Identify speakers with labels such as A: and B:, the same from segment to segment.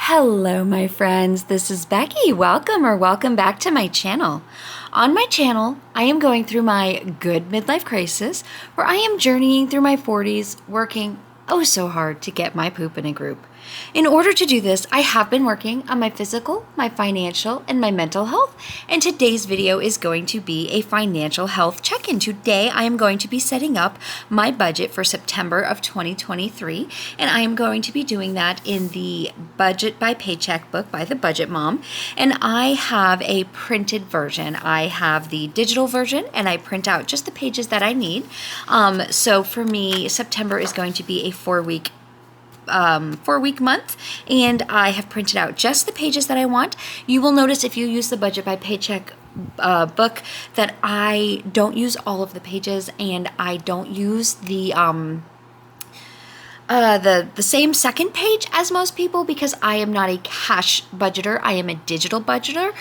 A: Hello, my friends. This is Becky. Welcome back to my channel. On my channel, I am going through my good midlife crisis where I am journeying through my 40s, working oh so hard to get my poop in a group. In order to do this, I have been working on my physical, my financial, and my mental health, and today's video is going to be a financial health check-in. Today, I am going to be setting up my budget for September of 2023, and I am going to be doing that in the Budget by Paycheck book by the Budget Mom, and I have a printed version. I have the digital version, and I print out just the pages that I need. So for me, September is going to be a four-week month, and I have printed out just the pages that I want. You will notice if you use the Budget by Paycheck book that I don't use all of the pages, and I don't use the same second page as most people because I am not a cash budgeter. I am a digital budgeter.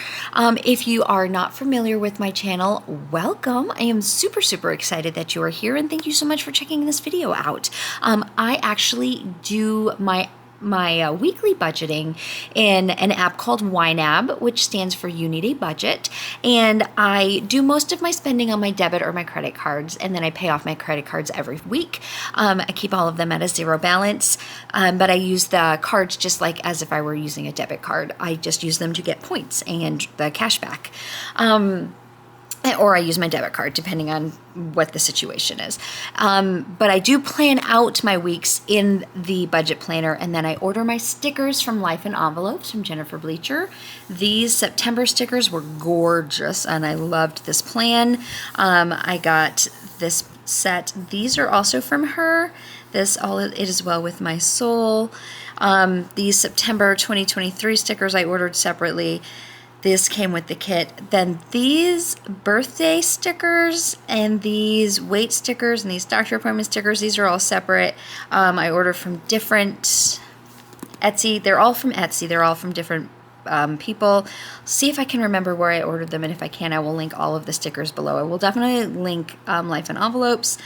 A: If you are not familiar with my channel, welcome. I am super excited that you are here, and thank you so much for checking this video out. I actually do my weekly budgeting in an app called YNAB, which stands for You Need a Budget, and I do most of my spending on my debit or my credit cards, and then I pay off my credit cards every week. I keep all of them at a zero balance, but I use the cards just like as if I were using a debit card. I just use them to get points and the cash back. Or I use my debit card, depending on what the situation is. But I do plan out my weeks in the budget planner, and then I order my stickers from Life in Envelopes from Jennifer Bleacher. These September stickers were gorgeous, and I loved this plan. I got this set. These are also from her. This All It Is Well With My Soul. These September 2023 stickers I ordered separately. This came with the kit. Then these birthday stickers and these weight stickers and these doctor appointment stickers, these are all separate. I ordered from different Etsy. They're all from Etsy. They're all from different people. See if I can remember where I ordered them, and if I can, I will link all of the stickers below. I will definitely link Life in Envelopes.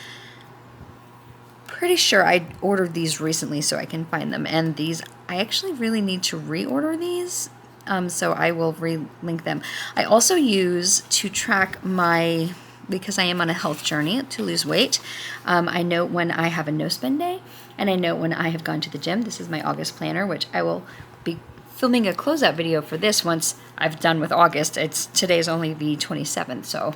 A: Pretty sure I ordered these recently so I can find them, and these, I actually really need to reorder these. So I will relink them. I also use to track because I am on a health journey to lose weight. I note when I have a no spend day, and I note when I have gone to the gym. This is my August planner, which I will be filming a closeout video for this once I've done with August. Today's only the 27th, so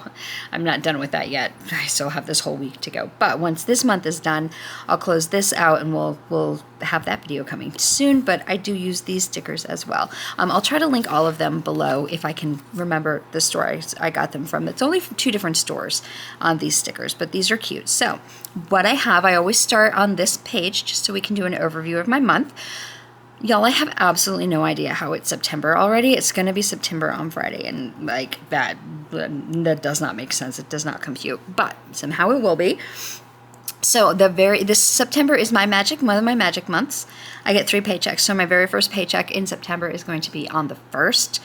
A: I'm not done with that yet. I still have this whole week to go. But once this month is done, I'll close this out, and we'll have that video coming soon. But I do use these stickers as well. I'll try to link all of them below if I can remember the store I got them from. It's only from 2 different stores on these stickers, but these are cute. So what I always start on this page just so we can do an overview of my month. Y'all, I have absolutely no idea how it's September already. It's going to be September on Friday, and like that does not make sense. It does not compute, but somehow it will be. So this September is my magic month of my magic months. I get 3 paychecks. So my very first paycheck in September is going to be on the 1st.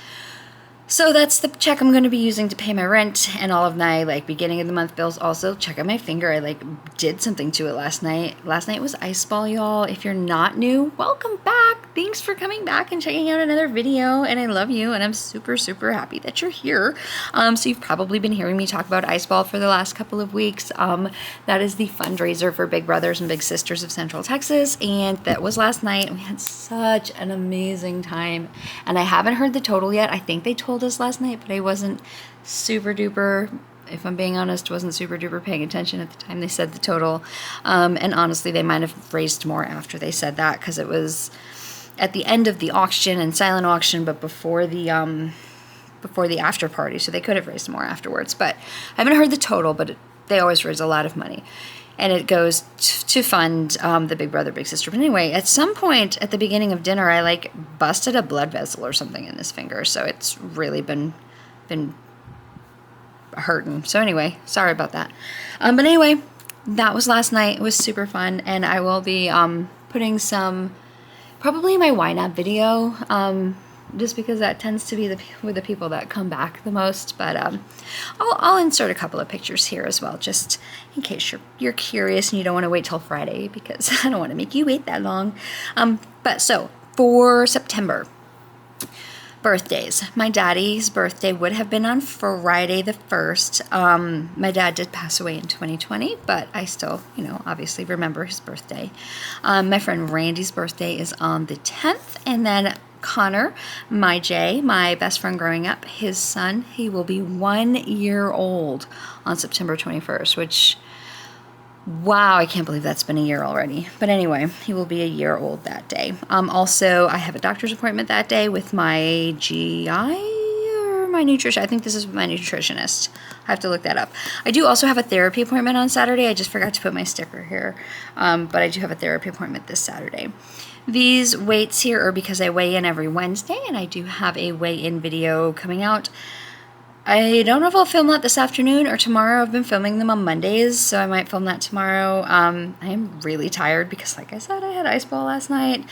A: So that's the check I'm going to be using to pay my rent and all of my beginning of the month bills. Also, check out my finger. I did something to it last night. Last night was ice ball, y'all. If you're not new, welcome back. Thanks for coming back and checking out another video. And I love you. And I'm super happy that you're here. So you've probably been hearing me talk about ice ball for the last couple of weeks. That is the fundraiser for Big Brothers and Big Sisters of Central Texas. And that was last night. We had such an amazing time. And I haven't heard the total yet. I think they told us last night, but I wasn't super duper, if I'm being honest, wasn't super duper paying attention at the time they said the total. And honestly, they might have raised more after they said that, because it was at the end of the auction and silent auction, but before the after party, so they could have raised more afterwards. But I haven't heard the total, but they always raise a lot of money. And it goes to fund the Big Brother, Big Sister. But anyway, at some point at the beginning of dinner, I busted a blood vessel or something in this finger. So it's really been hurting. So anyway, sorry about that. But anyway, that was last night. It was super fun. And I will be putting probably my YNAB video, just because that tends to be the people that come back the most. But I'll insert a couple of pictures here as well, just in case you're curious and you don't want to wait till Friday, because I don't want to make you wait that long. But so For September, birthdays. My daddy's birthday would have been on Friday the 1st. My dad did pass away in 2020, but I still, obviously remember his birthday. My friend Randy's birthday is on the 10th, and then Connor, my best friend growing up, his son, he will be 1 year old on September 21st, which, wow, I can't believe that's been a year already. But anyway, he will be a year old that day. Also, I have a doctor's appointment that day with my GI or my nutrition. I think this is my nutritionist. I have to look that up. I do also have a therapy appointment on Saturday. I just forgot to put my sticker here. But I do have a therapy appointment this Saturday. These weights here are because I weigh in every Wednesday, and I do have a weigh-in video coming out. I don't know if I'll film that this afternoon or tomorrow. I've been filming them on Mondays, so I might film that tomorrow. I am really tired because, like I said, I had ice ball last night.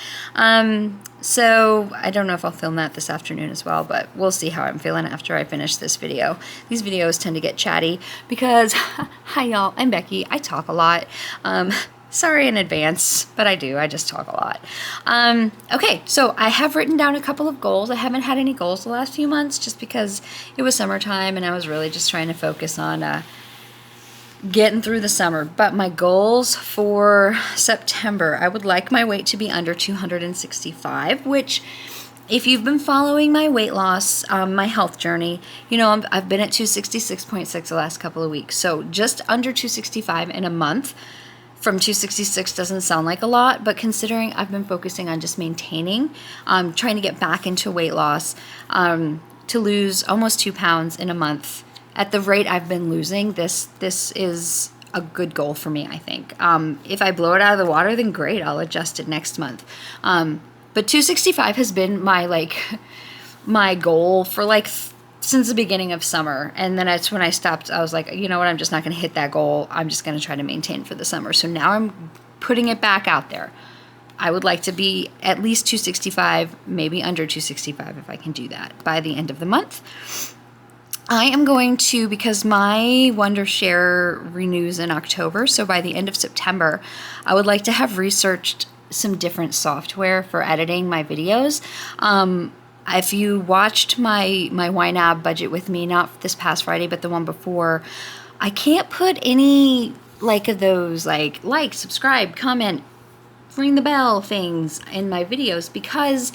A: So I don't know if I'll film that this afternoon as well, but we'll see how I'm feeling after I finish this video. These videos tend to get chatty because, hi y'all, I'm Becky. I talk a lot. Sorry in advance, but I do. I just talk a lot. Okay, so I have written down a couple of goals. I haven't had any goals the last few months just because it was summertime and I was really just trying to focus on getting through the summer. But my goals for September, I would like my weight to be under 265, which, if you've been following my weight loss, my health journey, I've been at 266.6 the last couple of weeks. So just under 265 in a month from 266 doesn't sound like a lot, but considering I've been focusing on just maintaining, trying to get back into weight loss, to lose almost 2 pounds in a month at the rate I've been losing, this is a good goal for me, I think. If I blow it out of the water, then great, I'll adjust it next month. But 265 has been my goal for since the beginning of summer. And then that's when I stopped. I was like, you know what, I'm just not going to hit that goal. I'm just going to try to maintain for the summer. So now I'm putting it back out there. I would like to be at least 265, maybe under 265 if I can do that by the end of the month. I am going to, because my Wondershare renews in October, so by the end of September, I would like to have researched some different software for editing my videos. If you watched my YNAB budget with me, not this past Friday, but the one before, I can't put any of those like, subscribe, comment, ring the bell things in my videos because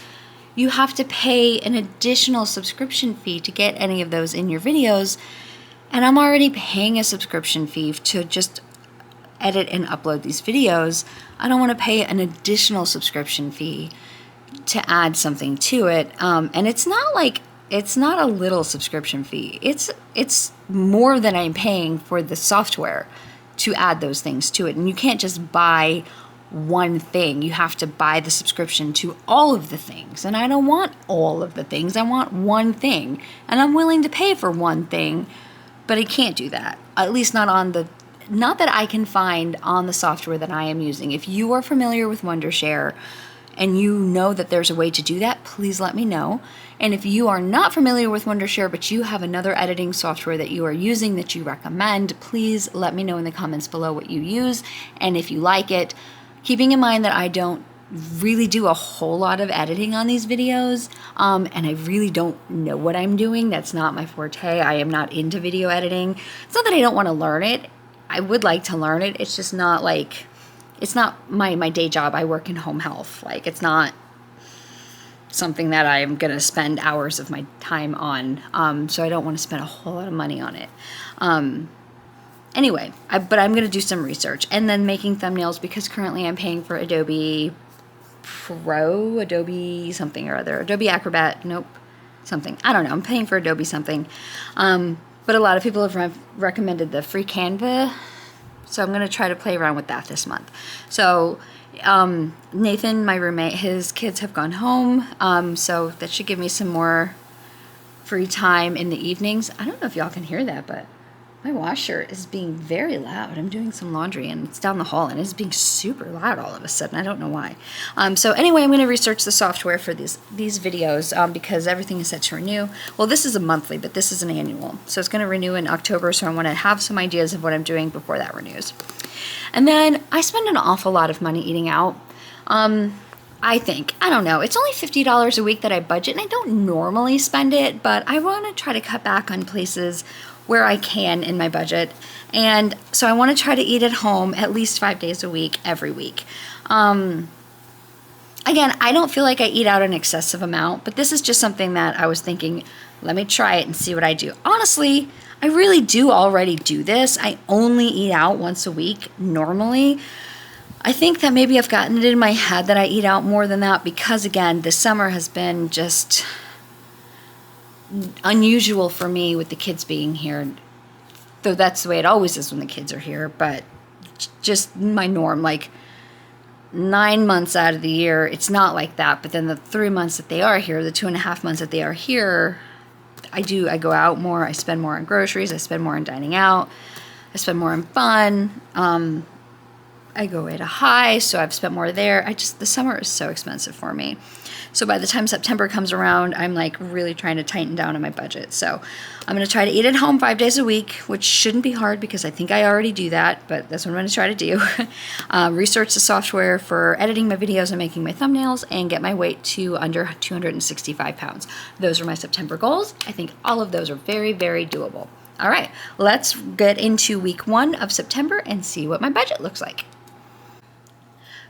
A: you have to pay an additional subscription fee to get any of those in your videos. And I'm already paying a subscription fee to just edit and upload these videos. I don't want to pay an additional subscription fee to add something to it. And it's not a little subscription fee. It's more than I'm paying for the software to add those things to it. And you can't just buy one thing. You have to buy the subscription to all of the things. And I don't want all of the things. I want one thing. And I'm willing to pay for one thing, but I can't do that. At least not that I can find on the software that I am using. If you are familiar with Wondershare and you know that there's a way to do that, please let me know. And if you are not familiar with Wondershare, but you have another editing software that you are using that you recommend, please let me know in the comments below what you use and if you like it. Keeping in mind that I don't really do a whole lot of editing on these videos, and I really don't know what I'm doing. That's not my forte. I am not into video editing. It's not that I don't want to learn it. I would like to learn it. It's just not it's not my day job. I work in home health. It's not something that I'm going to spend hours of my time on. So I don't want to spend a whole lot of money on it. Anyway, but I'm going to do some research and then making thumbnails because currently I'm paying for Adobe Pro, Adobe something or other, Adobe Acrobat, nope, something. I don't know. I'm paying for Adobe something. But a lot of people have recommended the free Canva. So I'm going to try to play around with that this month. So Nathan, my roommate, his kids have gone home. So that should give me some more free time in the evenings. I don't know if y'all can hear that, but my washer is being very loud. I'm doing some laundry and it's down the hall and it's being super loud all of a sudden. I don't know why. So anyway, I'm going to research the software for these videos because everything is set to renew. Well, this is a monthly, but this is an annual. So it's going to renew in October. So I want to have some ideas of what I'm doing before that renews. And then I spend an awful lot of money eating out. I think. I don't know. It's only $50 a week that I budget, and I don't normally spend it, but I want to try to cut back on places where I can in my budget. And so I want to try to eat at home at least 5 days a week, every week. Again, I don't feel like I eat out an excessive amount, but this is just something that I was thinking, let me try it and see what I do. Honestly, I really do already do this. I only eat out once a week normally. I think that maybe I've gotten it in my head that I eat out more than that because, again, this summer has been just unusual for me with the kids being here. Though that's the way it always is when the kids are here, but just my norm. Like 9 months out of the year, it's not like that. But then the 3 months that they are here, the 2.5 months that they are here, I go out more. I spend more on groceries. I spend more on dining out. I spend more on fun. I go at a high, so I've spent more there. The summer is so expensive for me. So by the time September comes around, I'm like really trying to tighten down on my budget. So I'm going to try to eat at home 5 days a week, which shouldn't be hard because I think I already do that, but that's what I'm going to try to do. Research the software for editing my videos and making my thumbnails, and get my weight to under 265 pounds. Those are my September goals. I think all of those are very, very doable. All right, let's get into week 1 of September and see what my budget looks like.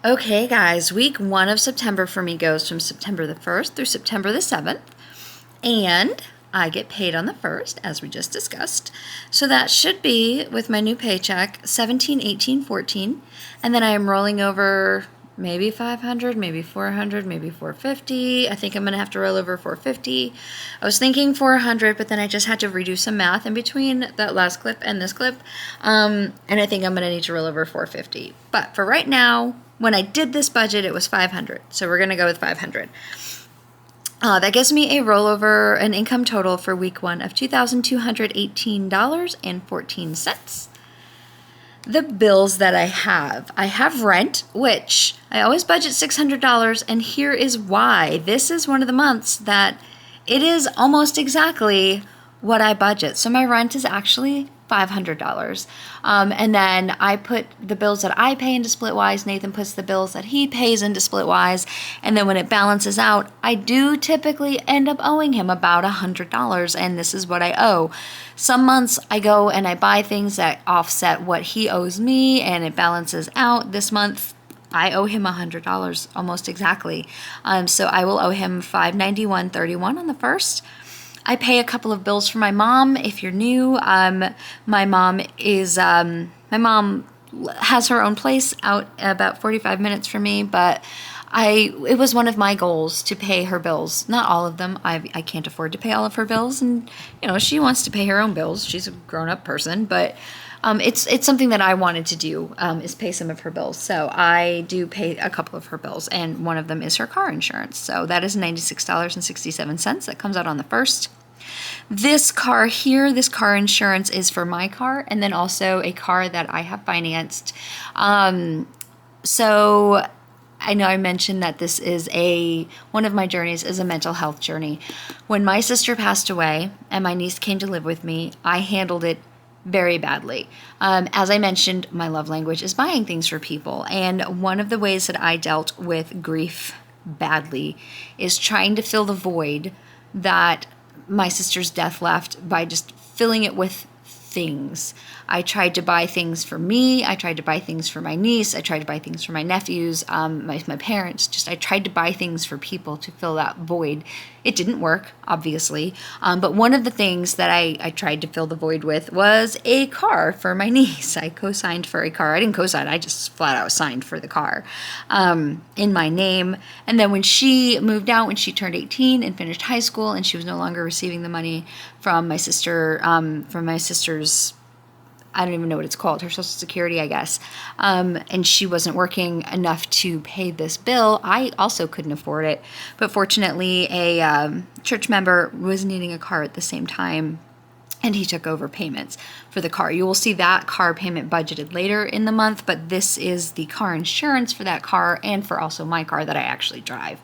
A: Okay, guys, week 1 of September for me goes from September the 1st through September the 7th, and I get paid on the 1st, as we just discussed. So that should be, with my new paycheck, 17, 18, 14, and then I am rolling over maybe 500, maybe 400, maybe 450. I think I'm going to have to roll over 450. I was thinking 400, but then I just had to redo some math in between that last clip and this clip, and I think I'm going to need to roll over 450. But for right now, when I did this budget, it was 500. So we're going to go with 500. That gives me a rollover, an income total for week 1 of $2,218.14. The bills that I have rent, which I always budget $600, and here is why. This is one of the months that it is almost exactly what I budget. So my rent is actually $500. And then I put the bills that I pay into Splitwise. Nathan puts the bills that he pays into Splitwise. And then when it balances out, I do typically end up owing him about $100. And this is what I owe. Some months I go and I buy things that offset what he owes me, and it balances out. This month I owe him $100 almost exactly. So I will owe him $591.31 on the 1st. I pay a couple of bills for my mom. If you're new, my mom has her own place out about 45 minutes from me, but it was one of my goals to pay her bills. Not all of them. I can't afford to pay all of her bills, and she wants to pay her own bills. She's a grown-up person, but it's something that I wanted to do, is pay some of her bills. So I do pay a couple of her bills, and one of them is her car insurance. So that is $96.67. That comes out on the 1st. This car here, this car insurance is for my car, and then also a car that I have financed. So I know I mentioned that this is one of my journeys is a mental health journey. When my sister passed away and my niece came to live with me, I handled it very badly. As I mentioned, my love language is buying things for people. And one of the ways that I dealt with grief badly is trying to fill the void that my sister's death left by just filling it with things. I tried to buy things for me. I tried to buy things for my niece. I tried to buy things for my nephews, my parents. I tried to buy things for people to fill that void. It didn't work, obviously. But one of the things that I tried to fill the void with was a car for my niece. I co-signed for a car. I didn't co-sign. I just flat out signed for the car in my name. And then when she moved out, when she turned 18 and finished high school, and she was no longer receiving the money from my sister, sister's, I don't even know what it's called, her Social Security, I guess. And she wasn't working enough to pay this bill. I also couldn't afford it. But fortunately, a church member was needing a car at the same time. and he took over payments for the car. You will see that car payment budgeted later in the month, but this is the car insurance for that car and for also my car that I actually drive.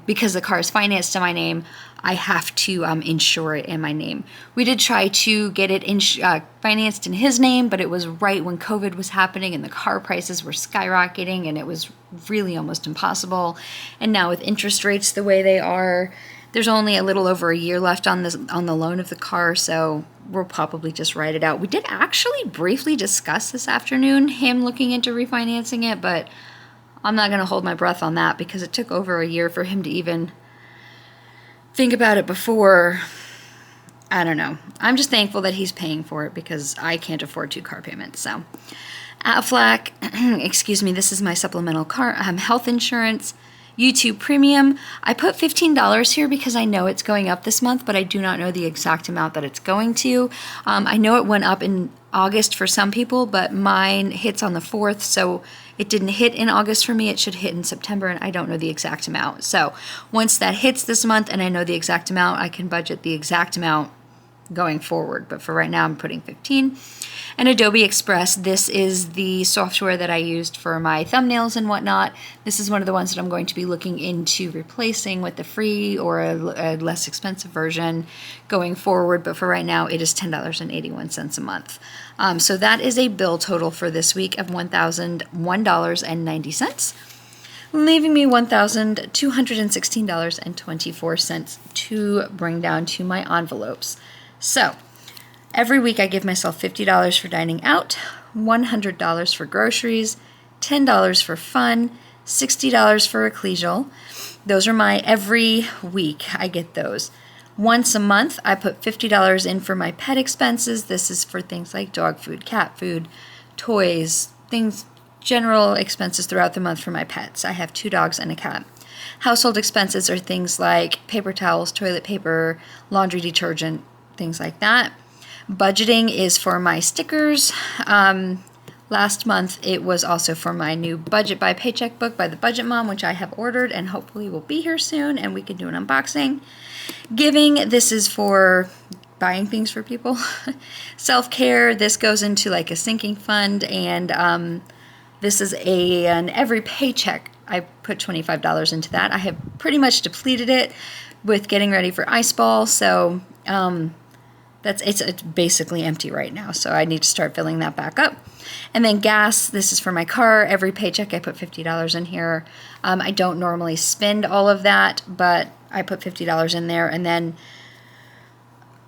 A: Because the car is financed in my name, I have to insure it in my name. We did try to get it financed in his name, but it was right when COVID was happening and the car prices were skyrocketing, and it was really almost impossible. And now with interest rates the way they are, there's only a little over a year left on the loan of the car, so we'll probably just write it out. We did actually briefly discuss this afternoon him looking into refinancing it, but I'm not going to hold my breath on that because it took over a year for him to even think about it before. I don't know. I'm just thankful that he's paying for it because I can't afford 2 car payments. So Aflac, excuse me, this is my supplemental car health insurance. YouTube Premium. I put $15 here because I know it's going up this month, but I do not know the exact amount that it's going to. I know it went up in August for some people, but mine hits on the 4th, so it didn't hit in August for me. It should hit in September, and I don't know the exact amount. So once that hits this month and I know the exact amount, I can budget the exact amount going forward. But for right now, I'm putting 15. And Adobe Express, this is the software that I used for my thumbnails and whatnot. This is one of the ones that I'm going to be looking into replacing with the free or a less expensive version going forward. But for right now, it is $10.81 a month. So that is a bill total for this week of $1,001.90, leaving me $1,216.24 to bring down to my envelopes. So every week I give myself $50 for dining out, $100 for groceries, $10 for fun, $60 for ecclesial. Those are my every week I get those. Once a month I put $50 in for my pet expenses. This is for things like dog food, cat food, toys, things, general expenses throughout the month for my pets. I have 2 dogs and a cat. Household expenses are things like paper towels, toilet paper, laundry detergent, things like that. Budgeting is for my stickers. Last month it was also for my new Budget by Paycheck book by the Budget Mom, which I have ordered and hopefully will be here soon and we can do an unboxing. Giving, this is for buying things for people. Self-care, this goes into like a sinking fund, and this is an every paycheck I put $25 into that. I have pretty much depleted it with getting ready for ice ball, so it's basically empty right now, so I need to start filling that back up. And then gas, this is for my car. Every paycheck I put $50 in here. I don't normally spend all of that, but I put $50 in there, and then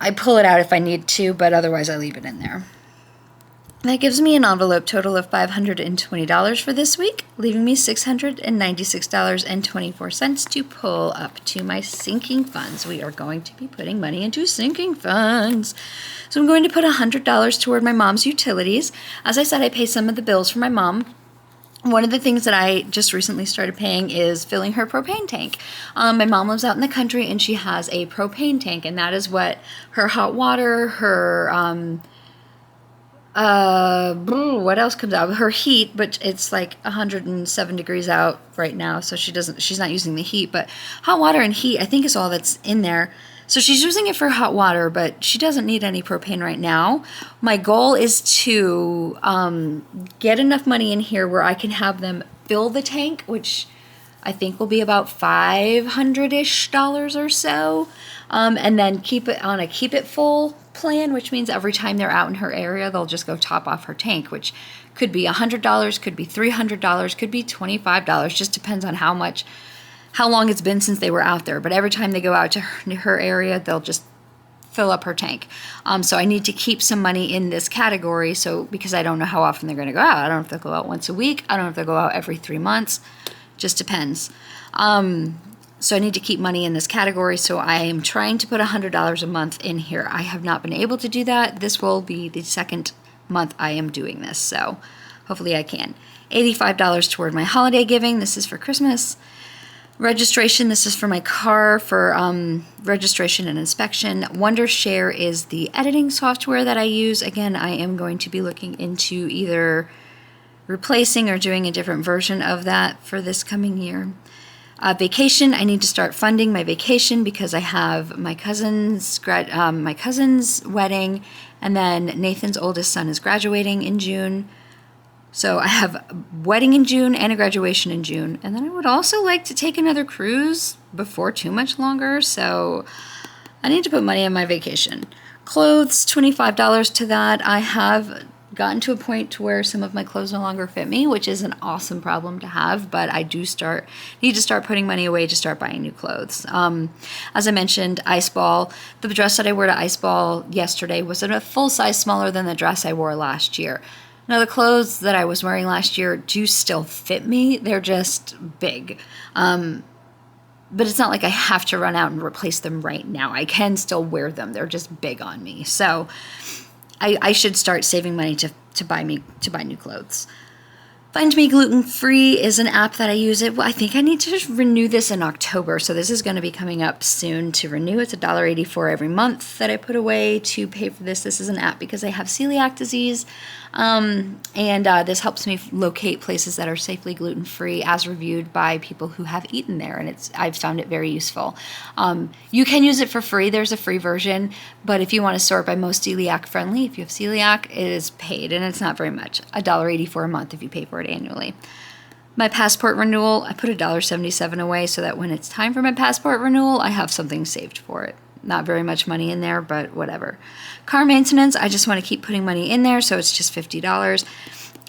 A: I pull it out if I need to, but otherwise I leave it in there. That gives me an envelope total of $520 for this week, leaving me $696.24 to pull up to my sinking funds. We are going to be putting money into sinking funds. So I'm going to put $100 toward my mom's utilities. As I said, I pay some of the bills for my mom. One of the things that I just recently started paying is filling her propane tank. My mom lives out in the country and she has a propane tank, and that is what her hot water, her what else comes out? Her heat, but it's like 107 degrees out right now, so she's not using the heat, but hot water and heat I think is all that's in there. So she's using it for hot water, but she doesn't need any propane right now. My goal is to get enough money in here where I can have them fill the tank, which I think will be about $500-ish or so, and then keep it full plan, which means every time they're out in her area, they'll just go top off her tank, which could be $100, could be $300, could be $25, just depends on how long it's been since they were out there. But every time they go out to her area, they'll just fill up her tank. So I need to keep some money in this category, because I don't know how often they're going to go out. I don't know if they'll go out once a week. I don't know if they'll go out every 3 months. Just depends. So I need to keep money in this category, so I am trying to put $100 a month in here. I have not been able to do that. This will be the second month I am doing this, so hopefully I can. $85 toward my holiday giving. This is for Christmas. Registration, this is for my car for registration and inspection. Wondershare is the editing software that I use. Again, I am going to be looking into either replacing or doing a different version of that for this coming year. Vacation, I need to start funding my vacation because I have my cousin's wedding, and then Nathan's oldest son is graduating in June. So I have a wedding in June and a graduation in June. And then I would also like to take another cruise before too much longer. So I need to put money in my vacation. Clothes, $25 to that. I have gotten to a point to where some of my clothes no longer fit me, which is an awesome problem to have, but I do need to start putting money away to start buying new clothes. As I mentioned, Ice Ball, the dress that I wore to Ice Ball yesterday was a full size smaller than the dress I wore last year. Now, the clothes that I was wearing last year do still fit me. They're just big. But it's not like I have to run out and replace them right now. I can still wear them. They're just big on me. So I should start saving money to buy new clothes. Find Me Gluten Free is an app that I use. I think I need to renew this in October, so this is going to be coming up soon to renew. It's $1.84 every month that I put away to pay for this. This is an app because I have celiac disease, and this helps me locate places that are safely gluten-free as reviewed by people who have eaten there, and I've found it very useful. You can use it for free. There's a free version, but if you want to sort by most celiac friendly, if you have celiac, it is paid, and it's not very much. $1.84 a month if you pay for it annually. My passport renewal, I put $1.77 away so that when it's time for my passport renewal, I have something saved for it. Not very much money in there, but whatever. Car maintenance, I just want to keep putting money in there, so it's just $50.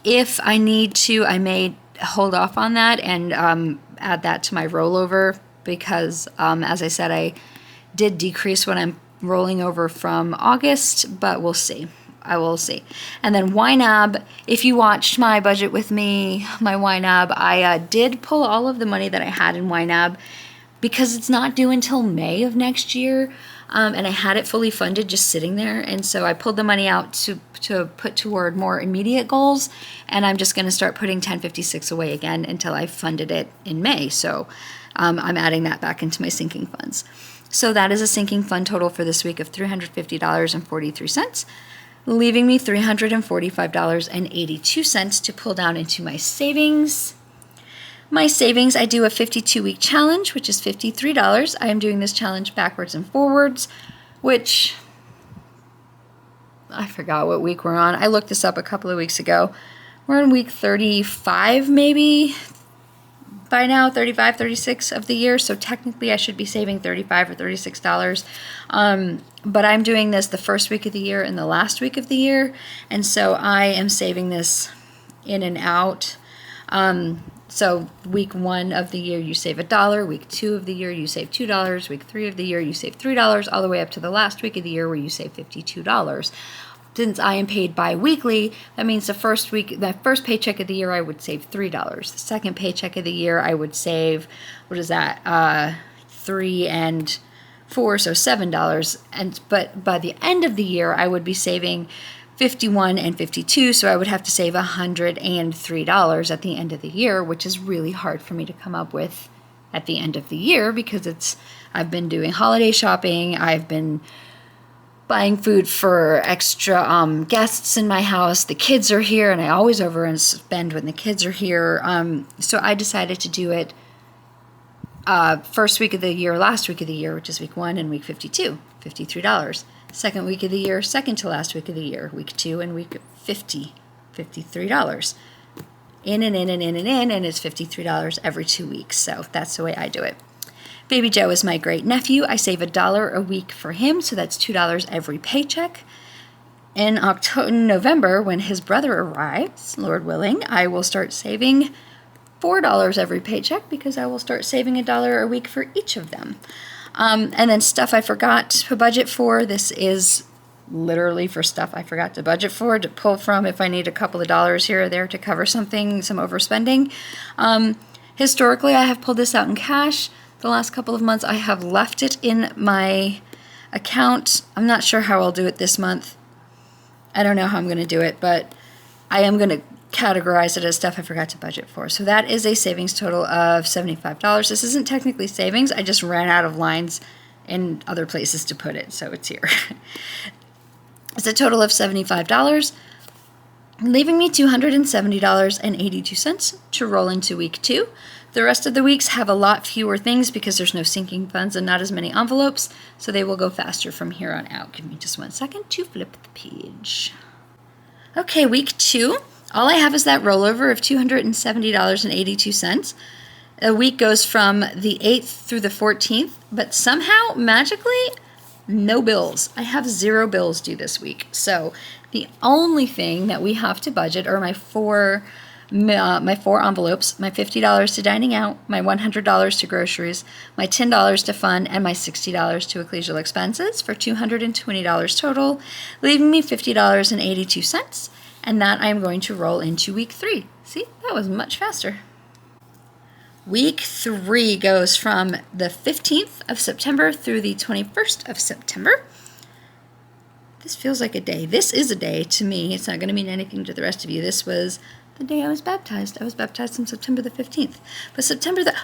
A: If I need to, I may hold off on that and add that to my rollover because, as I said, I did decrease when I'm rolling over from August, but we'll see. I will see. And then YNAB, if you watched my budget with me, my YNAB, I did pull all of the money that I had in YNAB because it's not due until May of next year, and I had it fully funded just sitting there, and so I pulled the money out to put toward more immediate goals, and I'm just going to start putting 1056 away again until I funded it in May, so I'm adding that back into my sinking funds. So that is a sinking fund total for this week of $350.43. Leaving me $345.82 to pull down into my savings. My savings, I do a 52-week challenge, which is $53. I am doing this challenge backwards and forwards, which I forgot what week we're on. I looked this up a couple of weeks ago. We're on week 35 maybe by now, 35, 36 of the year, so technically I should be saving $35 or $36. But I'm doing this the first week of the year and the last week of the year, and so I am saving this in and out. So week 1 of the year you save $1, week 2 of the year you save $2, week 3 of the year you save $3, all the way up to the last week of the year where you save $52. Since I am paid bi-weekly, that means the first paycheck of the year I would save $3. The second paycheck of the year I would save, what is that, 3 and 4, so $7. But by the end of the year I would be saving 51 and 52, so I would have to save $103 at the end of the year, which is really hard for me to come up with at the end of the year because I've been doing holiday shopping, I've been buying food for extra guests in my house. The kids are here, and I always over and spend when the kids are here. So I decided to do it first week of the year, last week of the year, which is week 1 and week 52, $53. Second week of the year, second to last week of the year, week 2 and week 50, $53. In and in and in and in, and it's $53 every 2 weeks. So that's the way I do it. Baby Joe is my great nephew. I save $1 a week for him, so that's $2 every paycheck. In November, when his brother arrives, Lord willing, I will start saving $4 every paycheck because I will start saving $1 a week for each of them. And then stuff I forgot to budget for. This is literally for stuff I forgot to budget for, to pull from if I need a couple of dollars here or there to cover something, some overspending. Historically, I have pulled this out in cash. The last couple of months, I have left it in my account. I'm not sure how I'll do it this month. I don't know how I'm going to do it, but I am going to categorize it as stuff I forgot to budget for. So that is a savings total of $75. This isn't technically savings. I just ran out of lines in other places to put it, so it's here. It's a total of $75, leaving me $270.82 to roll into week 2. The rest of the weeks have a lot fewer things because there's no sinking funds and not as many envelopes, so they will go faster from here on out. Give me just 1 second to flip the page. Okay, week 2. All I have is that rollover of $270.82. The week goes from the 8th through the 14th, but somehow, magically, no bills. I have 0 bills due this week. So the only thing that we have to budget are my four envelopes, my $50 to dining out, my $100 to groceries, my $10 to fun, and my $60 to ecclesial expenses for $220 total, leaving me $50.82. And that I'm going to roll into week 3. See, that was much faster. Week 3 goes from the 15th of September through the 21st of September. This feels like a day. This is a day to me. It's not going to mean anything to the rest of you. This was the day I was baptized. I was baptized on September the 15th. But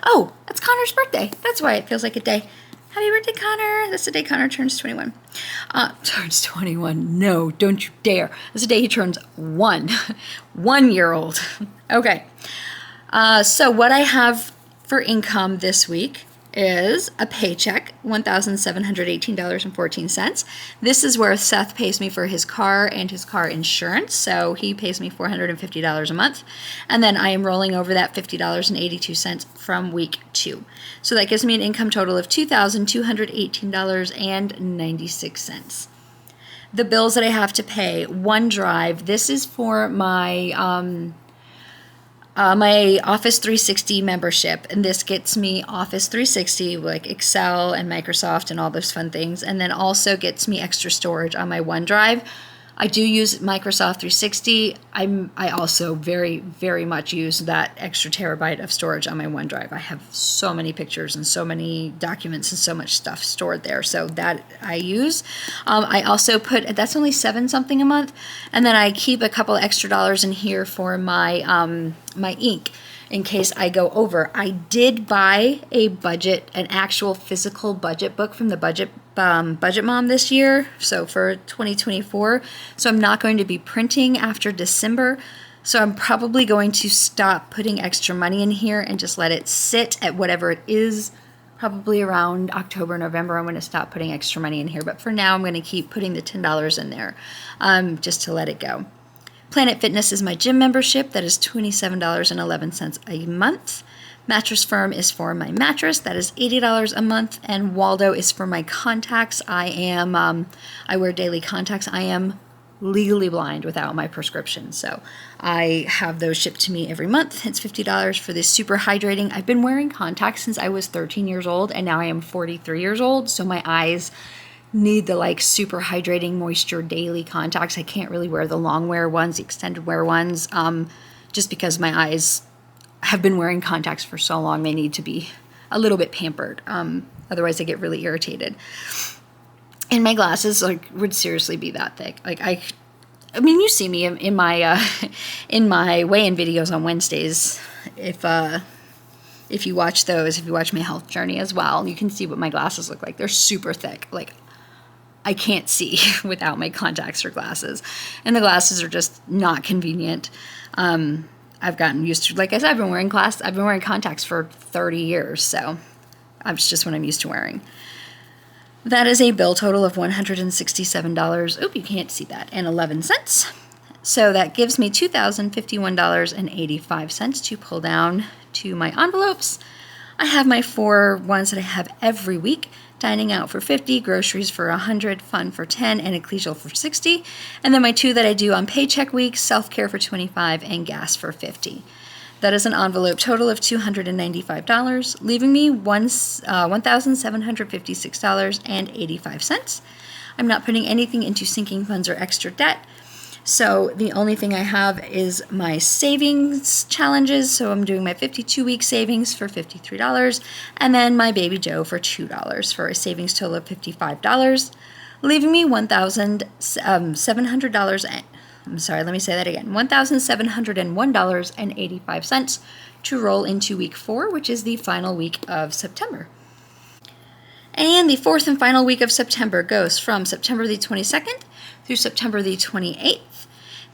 A: oh, that's Connor's birthday. That's why it feels like a day. Happy birthday, Connor. That's the day Connor turns 21. Turns 21. No, don't you dare. That's the day he turns 1. 1-year-old. Okay. So what I have for income this week is a paycheck, $1,718.14. This is where Seth pays me for his car and his car insurance, so he pays me $450 a month. And then I am rolling over that $50.82 from week 2. So that gives me an income total of $2,218.96. The bills that I have to pay, OneDrive, this is for my my Office 360 membership, and this gets me Office 360, like Excel and Microsoft and all those fun things, and then also gets me extra storage on my OneDrive. I do use Microsoft 360. I also very, very much use that extra terabyte of storage on my OneDrive. I have so many pictures and so many documents and so much stuff stored there, so that I use. I also that's only $7 something a month, and then I keep a couple extra dollars in here for my my ink in case I go over. I did buy an actual physical budget book from the Budget Mom this year, so for 2024. So I'm not going to be printing after December. So I'm probably going to stop putting extra money in here and just let it sit at whatever it is. Probably around October, November, I'm going to stop putting extra money in here. But for now, I'm going to keep putting the $10 in there just to let it go. Planet Fitness is my gym membership. That is $27.11 a month. Mattress Firm is for my mattress. That is $80 a month. And Waldo is for my contacts. I wear daily contacts. I am legally blind without my prescription. So I have those shipped to me every month. It's $50 for this super hydrating. I've been wearing contacts since I was 13 years old, and now I am 43 years old. So my eyes need the super hydrating moisture daily contacts. I can't really wear the long wear ones, the extended wear ones, just because my eyes have been wearing contacts for so long. They need to be a little bit pampered. Otherwise I get really irritated. And my glasses would seriously be that thick. I mean, you see me in my in my weigh-in videos on Wednesdays. If you watch those, if you watch my health journey as well, you can see what my glasses look like. They're super thick. I can't see without my contacts or glasses. And the glasses are just not convenient. I've gotten used to, like I said, I've been wearing contacts for 30 years, so it's just what I'm used to wearing. That is a bill total of $167. Oop, you can't see that. And 11 cents. So that gives me $2,051.85 to pull down to my envelopes. I have my 4 ones that I have every week. Dining out for $50, groceries for $100, fun for $10, and ecclesial for $60. And then my 2 that I do on paycheck weeks, self-care for $25, and gas for $50. That is an envelope total of $295, leaving me $1,756.85. I'm not putting anything into sinking funds or extra debt. So the only thing I have is my savings challenges. So I'm doing my 52-week savings for $53, and then my Baby Joe for $2 for a savings total of $55, leaving me $1,700. I'm sorry, let me say that again. $1,701.85 to roll into week 4, which is the final week of September. And the 4th and final week of September goes from September the 22nd through September the 28th.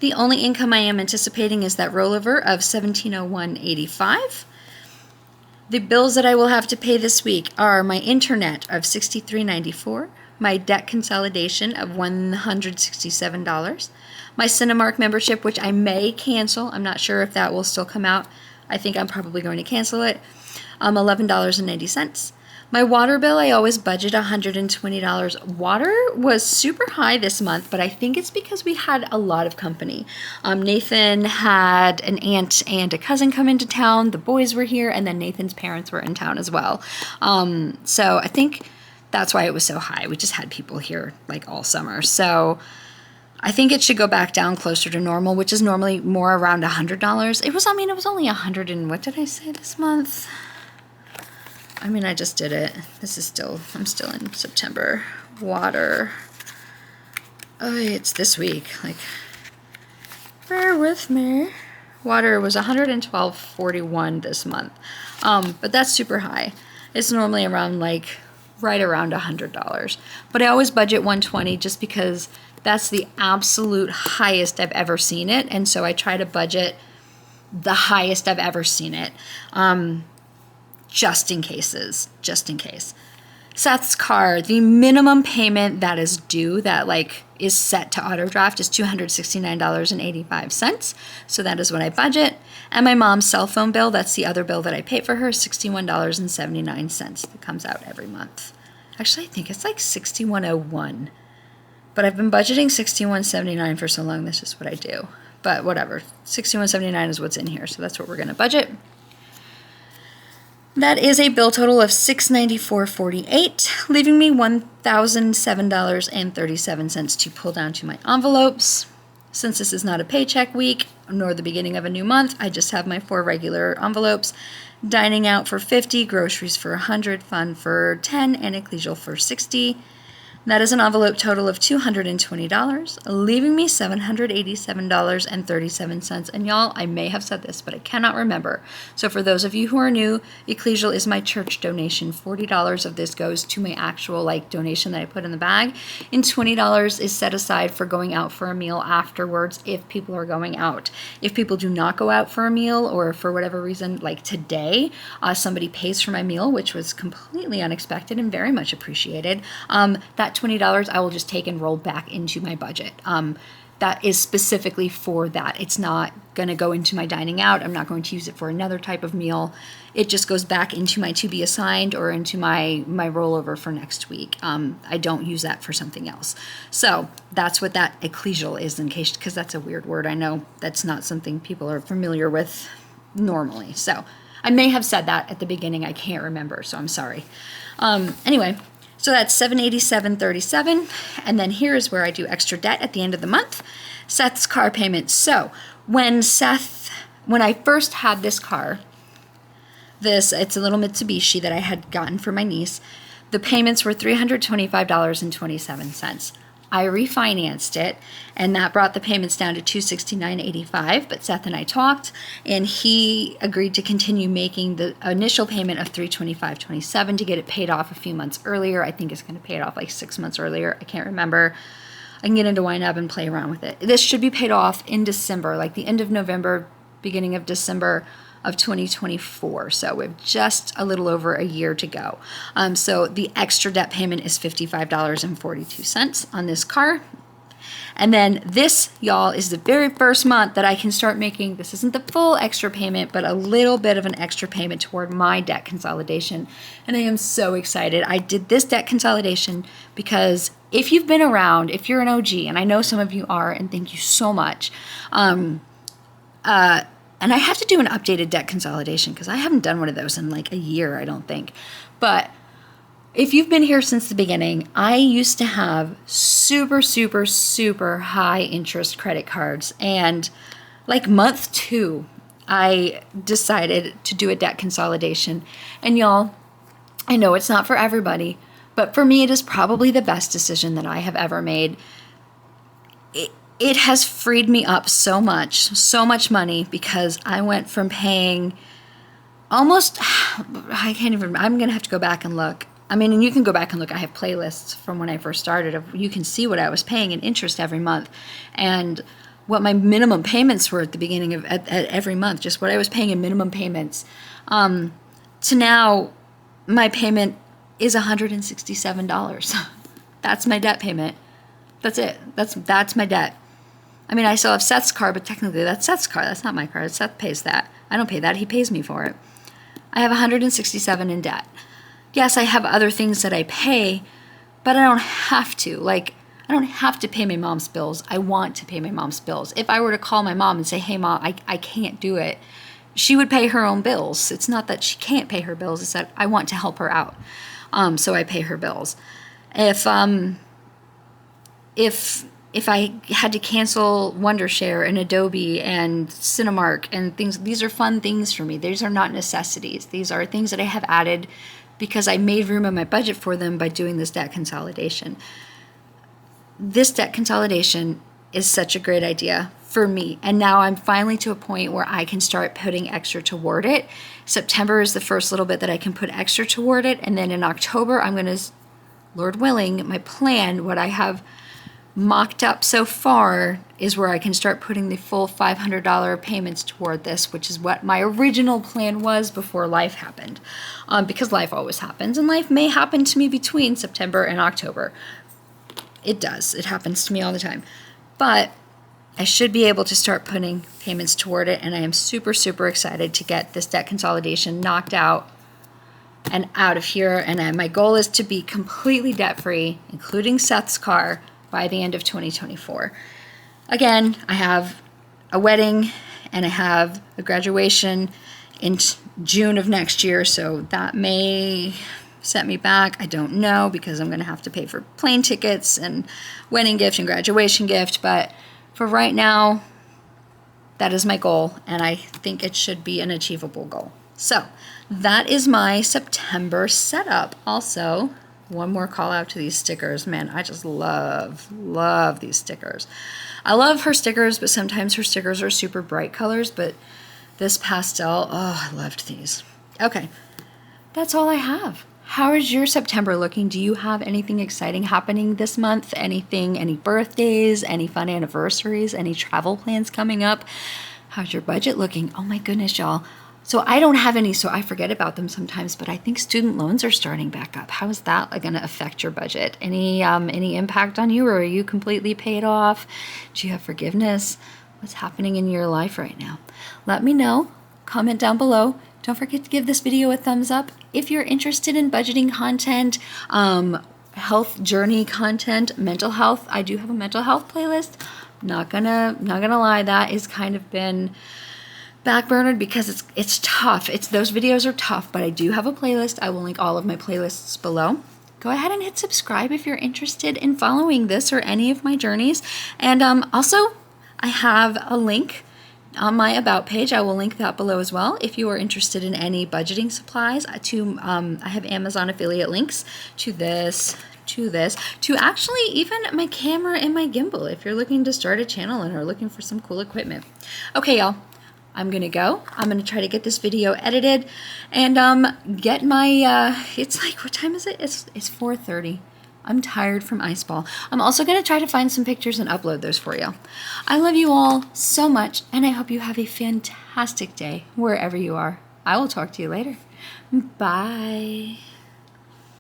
A: The only income I am anticipating is that rollover of $1,701.85. The bills that I will have to pay this week are my internet of $63.94, my debt consolidation of $167, my Cinemark membership, which I may cancel. I'm not sure if that will still come out. I think I'm probably going to cancel it. $11.90. My water bill, I always budget $120. Water was super high this month, but I think it's because we had a lot of company. Nathan had an aunt and a cousin come into town. The boys were here, and then Nathan's parents were in town as well. So I think that's why it was so high. We just had people here like all summer. So I think it should go back down closer to normal, which is normally more around $100. It was only 100 and what did I say this month? I just did it. I'm still in September. Water. Oh, it's this week. Bear with me. Water was $112.41 this month. But that's super high. It's normally around right around $100. But I always budget $120 just because that's the absolute highest I've ever seen it. And so I try to budget the highest I've ever seen it. Just in case. Seth's car, the minimum payment that is due, that is set to auto draft, is $269.85. So that is what I budget. And my mom's cell phone bill, that's the other bill that I pay for her, $61.79. That comes out every month. Actually, I think it's $61.01. But I've been budgeting $61.79 for so long, that's just what I do. But whatever, $61.79 is what's in here, so that's what we're going to budget. That is a bill total of $694.48, leaving me $1,007.37 to pull down to my envelopes. Since this is not a paycheck week, nor the beginning of a new month, I just have my 4 regular envelopes. Dining out for $50, groceries for $100, fun for $10, and ecclesial for $60. That is an envelope total of $220, leaving me $787.37. And y'all, I may have said this, but I cannot remember. So for those of you who are new, ecclesial is my church donation. $40 of this goes to my actual donation that I put in the bag. And $20 is set aside for going out for a meal afterwards if people are going out. If people do not go out for a meal, or for whatever reason, like today, somebody pays for my meal, which was completely unexpected and very much appreciated, that $20 I will just take and roll back into my budget. That is specifically for that. It's not going to go into my dining out. I'm not going to use it for another type of meal. It just goes back into my to be assigned or into my rollover for next week. I don't use that for something else. So that's what that ecclesial is, in case, because that's a weird word. I know that's not something people are familiar with normally. So I may have said that at the beginning. I can't remember, so I'm sorry. Anyway. So that's $787.37, and then here is where I do extra debt at the end of the month. Seth's car payment. So when I first had this car, it's a little Mitsubishi that I had gotten for my niece, the payments were $325.27. I refinanced it, and that brought the payments down to $269.85. But Seth and I talked, and he agreed to continue making the initial payment of $325.27 to get it paid off a few months earlier. I think it's going to pay it off 6 months earlier. I can't remember. I can get into YNAB and play around with it. This should be paid off in December, the end of November, beginning of December of 2024. So we have just a little over a year to go. So the extra debt payment is $55.42 on this car. And then this, y'all, is the very first month that I can start making, this isn't the full extra payment, but a little bit of an extra payment toward my debt consolidation. And I am so excited. I did this debt consolidation because if you've been around, if you're an OG, and I know some of you are, and thank you so much, and I have to do an updated debt consolidation because I haven't done one of those in a year, I don't think. But if you've been here since the beginning, I used to have super, super, super high interest credit cards. And month 2, I decided to do a debt consolidation. And y'all, I know it's not for everybody, but for me, it is probably the best decision that I have ever made. It has freed me up so much money, because I went from paying almost, I can't even, I'm going to have to go back and look. And you can go back and look. I have playlists from when I first started. You can see what I was paying in interest every month and what my minimum payments were at the beginning of at every month, just what I was paying in minimum payments. So now my payment is $167. That's my debt payment. That's it. That's my debt. I mean, I still have Seth's car, but technically that's Seth's car. That's not my car. Seth pays that. I don't pay that. He pays me for it. I have 167 in debt. Yes, I have other things that I pay, but I don't have to. Like, I don't have to pay my mom's bills. I want to pay my mom's bills. If I were to call my mom and say, hey, Mom, I can't do it, she would pay her own bills. It's not that she can't pay her bills. It's that I want to help her out. So I pay her bills. If I had to cancel Wondershare and Adobe and Cinemark and things, these are fun things for me. These are not necessities. These are things that I have added because I made room in my budget for them by doing this debt consolidation. This debt consolidation is such a great idea for me. And now I'm finally to a point where I can start putting extra toward it. September is the first little bit that I can put extra toward it. And then in October, I'm going to, Lord willing, my plan, what I have mocked up so far is where I can start putting the full $500 payments toward this, which is what my original plan was before life happened. Because life always happens, and life may happen to me between September and October. It does. It happens to me all the time. But I should be able to start putting payments toward it, and I am super, super excited to get this debt consolidation knocked out and out of here. And my goal is to be completely debt-free, including Seth's car, by the end of 2024. Again, I have a wedding and I have a graduation in June of next year, so that may set me back. I don't know, because I'm going to have to pay for plane tickets and wedding gift and graduation gift, but for right now, that is my goal, and I think it should be an achievable goal. So that is my September setup. Also, one more call out to these stickers. Man, I just love these stickers. I love her stickers, but sometimes her stickers are super bright colors, but this pastel, oh, I loved these. Okay, that's all I have. How is your September looking? Do you have anything exciting happening this month? Anything, any birthdays, any fun anniversaries, any travel plans coming up? How's your budget looking? Oh my goodness, y'all. So I don't have any, so I forget about them sometimes, but I think student loans are starting back up. How is that going to affect your budget? Any impact on you, or are you completely paid off? Do you have forgiveness? What's happening in your life right now? Let me know. Comment down below. Don't forget to give this video a thumbs up. If you're interested in budgeting content, health journey content, mental health, I do have a mental health playlist. Not gonna lie, that has kind of been backburnered because it's tough. Those videos are tough, but I do have a playlist. I will link all of my playlists below. Go ahead and hit subscribe if you're interested in following this or any of my journeys. And also, I have a link on my About page. I will link that below as well if you are interested in any budgeting supplies. I have Amazon affiliate links to this, to actually even my camera and my gimbal if you're looking to start a channel and are looking for some cool equipment. Okay, y'all. I'm going to go. I'm going to try to get this video edited and get my, it's like, what time is it? It's 4:30. I'm tired from ice ball. I'm also going to try to find some pictures and upload those for you. I love you all so much, and I hope you have a fantastic day wherever you are. I will talk to you later. Bye.